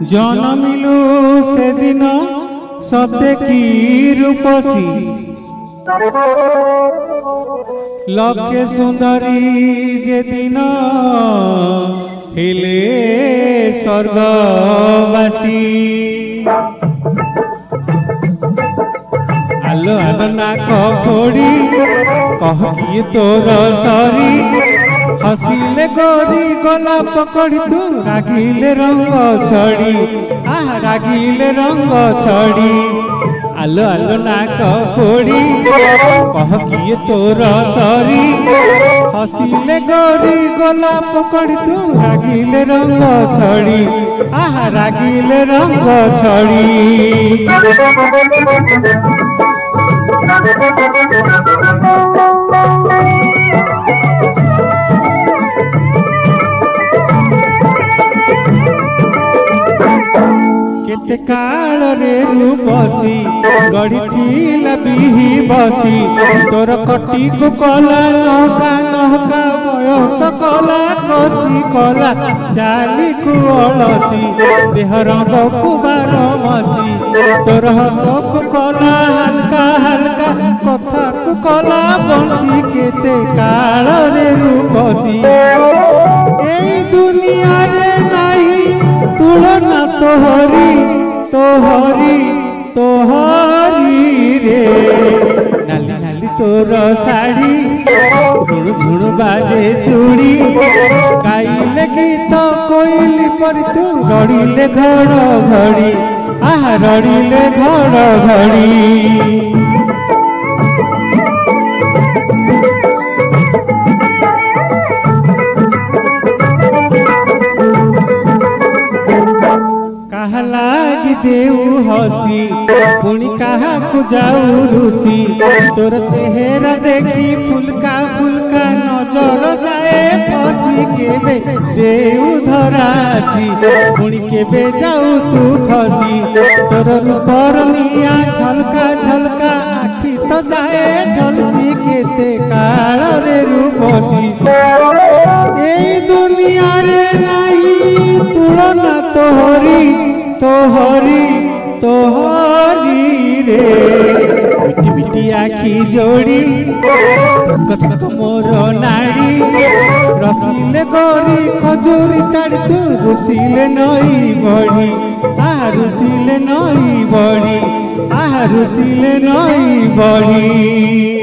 জনমিলু সেদিন সতে কি রূপসী লক্ষে সুন্দরী যেদিন হেলে স্বর্গবাসী। আলো আলো নাক ফোড়ি কহ কিয়ে তোর সরি হসিলে গরি গলা পকড়ি তু রাগিলে রঙ্গ ছড়ি আহ রাগিলে রঙ্গ ছড়ি। আলো আলো নাক ফোড়ি কহ কিয়ে তোর সরি হসিলে গরি গলা পকড়ি তু রাগিলে রঙ্গ ছড়ি আহ রাগিলে রঙ্গ ছড়ি। केते काल रे रूपसी गढ़ी बिही बसी तोर कटी को कला नहका नहका बयस कला कसी कला चाली को अलसी देह रंग को बारमसी तोर हस को कला हल्का हल्का कथा को कला बंसी केते काल रे रूपसी ए दुनिया रे नहीं तुलना तोहरी तोहरी तोहरी रे। नाली नाली तोर साड़ी झुणु झुणु बाजे चूड़ी गाइले गीत कोइली पर तू रड़िले घड़ घड़ी आह रड़िले घड़ घड़ी। लागी देऊ हसी पुणी कहा को जाऊ रूसी तोर चेहरा देखी फुलका फुलका नजर जाए फसी केबे देऊ धरासी पुणी केबे जाऊ तू खसी तोर रूपर निया झलका झलका आखी तो जाए झलसी केते काल रे रूपसी ए दुनिया रे नहीं तुलना तोहरी तोहरी तोहरी रे। मिटी मिटी आखी जोड़ी थक थक मोर नाड़ी रसिले गोरी खजूरी ताड़ी तू रुसिले नई बड़ी आह रुसिले नई बड़ी आह रुसिले नई बड़ी।